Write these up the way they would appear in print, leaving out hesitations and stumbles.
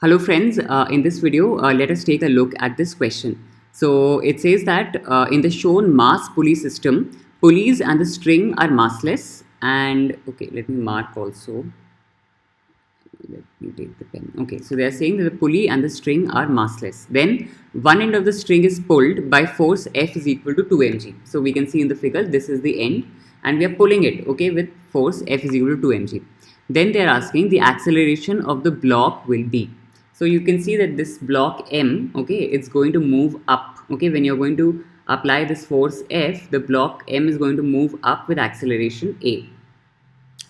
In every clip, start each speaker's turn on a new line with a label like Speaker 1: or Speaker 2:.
Speaker 1: Hello friends, in this video, let us take a look at this question. So it says that in the shown mass pulley system, pulleys and the string are massless and okay, let me mark also. Let me take the pen. Okay, so they are saying that the pulley and the string are massless. Then one end of the string is pulled by force F is equal to 2 mg. So we can see in the figure, this is the end and we are pulling it, okay, with force F is equal to 2 mg. Then they are asking the acceleration of the block will be. So you can see that this block M, okay, it's going to move up, okay, when you're going to apply this force F, the block M is going to move up with acceleration A.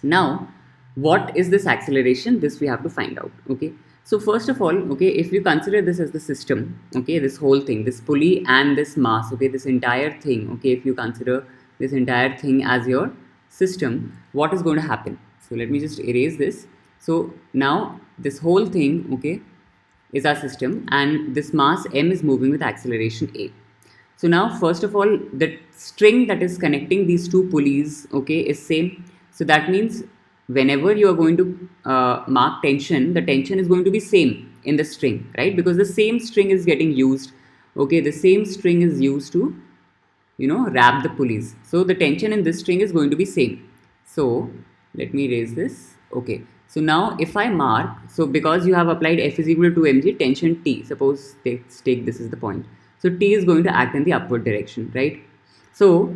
Speaker 1: Now what is this acceleration? This we have to find out. Okay, so first of all, okay, if you consider this as the system, okay, this whole thing, this pulley and this mass, okay, this entire thing, okay, if you consider this entire thing as your system, what is going to happen? So let me just erase this. So now this whole thing, okay, is our system and this mass M is moving with acceleration A. So now first of all, the string that is connecting these two pulleys, okay, is same. So that means whenever you are going to mark tension, the tension is going to be same in the string, right? Because the same string is getting used, okay, the same string is used to, wrap the pulleys. So the tension in this string is going to be same. So let me erase this. Okay, so now if I mark, so because you have applied F is equal to 2 mg, tension T, suppose let's take this is the point. So T is going to act in the upward direction, right? So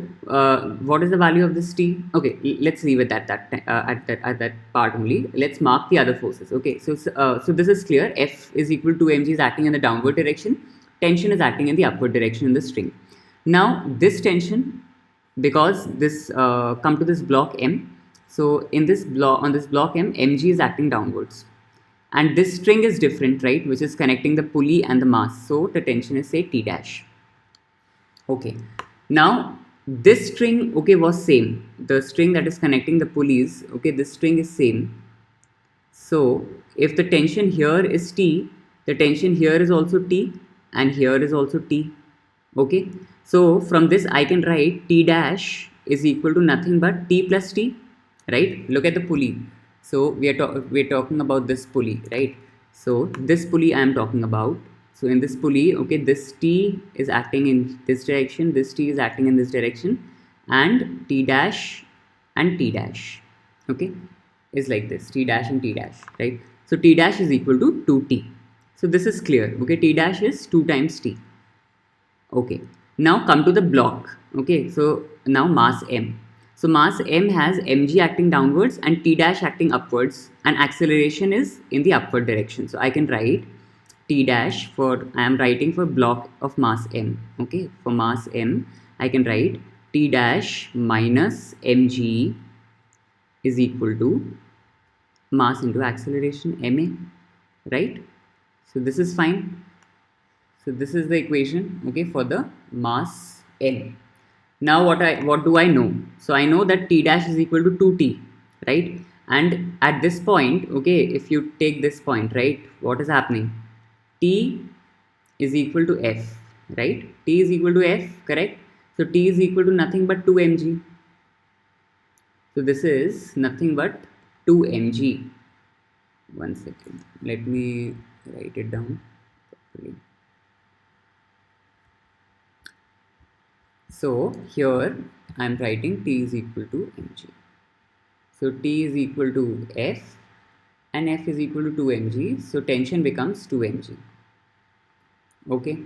Speaker 1: what is the value of this T? Okay, let's leave it at that part only. Let's mark the other forces. Okay, so this is clear. F is equal to mg is acting in the downward direction. Tension is acting in the upward direction in the string. Now this tension, because this come to this block M. So in this block, on this block M, mg is acting downwards, and this string is different, right, which is connecting the pulley and the mass. So the tension is say T dash. Okay, now this string, okay, was same, the string that is connecting the pulleys, okay, this string is same. So if the tension here is T, the tension here is also T and here is also T. Okay, so from this I can write T dash is equal to nothing but T plus T, right? Look at the pulley. So we're talking about this pulley, right? So this pulley I am talking about. So in this pulley, okay, this T is acting in this direction, this T is acting in this direction, and T dash and T dash, okay, is like this, T dash and T dash, right? So T dash is equal to 2T. So this is clear, okay, T dash is 2 times T. Okay, now come to the block. Okay, so now mass M. So mass M has mg acting downwards and T dash acting upwards, and acceleration is in the upward direction. So I can write T dash for, I am writing for block of mass M. Okay, for mass M, I can write T dash minus mg is equal to mass into acceleration ma, right? So this is fine. So this is the equation, okay, for the mass M. Now what do I know? So I know that T dash is equal to 2T, right? And at this point, okay, if you take this point, right, what is happening? T is equal to F, right? T is equal to F, correct? So T is equal to nothing but 2 mg. So this is nothing but 2 mg. One second, let me write it down properly. So here I am writing T is equal to mg. So T is equal to F and F is equal to 2 mg. So tension becomes 2 mg. Okay.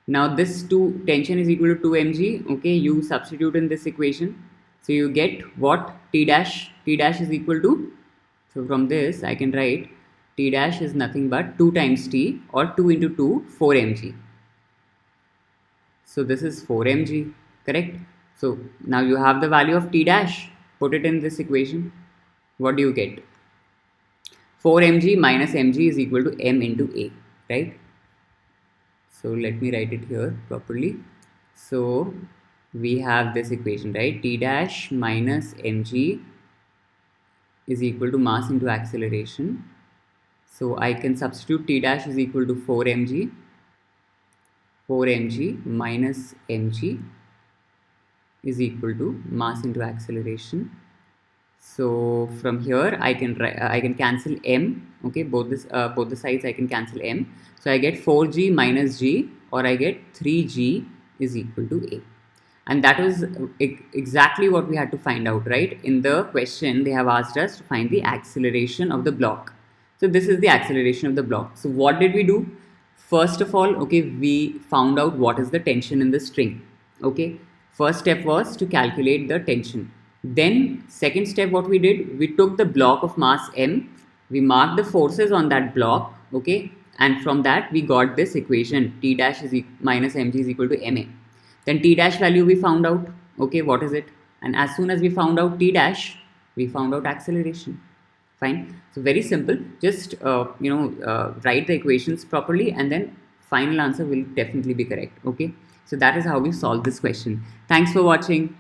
Speaker 1: Now this tension is equal to 2 mg. Okay, you substitute in this equation. So you get what T dash is equal to. So from this I can write T dash is nothing but 2 times T, or 2 into 2, 4 mg. So this is 4 mg, correct? So now you have the value of T dash, put it in this equation. What do you get? 4 mg minus mg is equal to m into A, right? So let me write it here properly. So we have this equation, right? T dash minus mg is equal to mass into acceleration. So I can substitute T dash is equal to 4 mg. 4 mg minus mg is equal to mass into acceleration. So from here I can cancel m. Okay, both the sides I can cancel m. So I get 4g minus g, or I get 3g is equal to a. And that was exactly what we had to find out, right? In the question they have asked us to find the acceleration of the block. So this is the acceleration of the block. So what did we do? First of all, okay, we found out what is the tension in the string. Okay, first step was to calculate the tension. Then second step, what we did, we took the block of mass m, we marked the forces on that block. Okay, and from that we got this equation, T dash is minus mg is equal to ma. Then T dash value we found out. Okay, what is it? And as soon as we found out T dash, we found out acceleration. Fine. So very simple. Just write the equations properly, and then final answer will definitely be correct. Okay. So that is how we solve this question. Thanks for watching.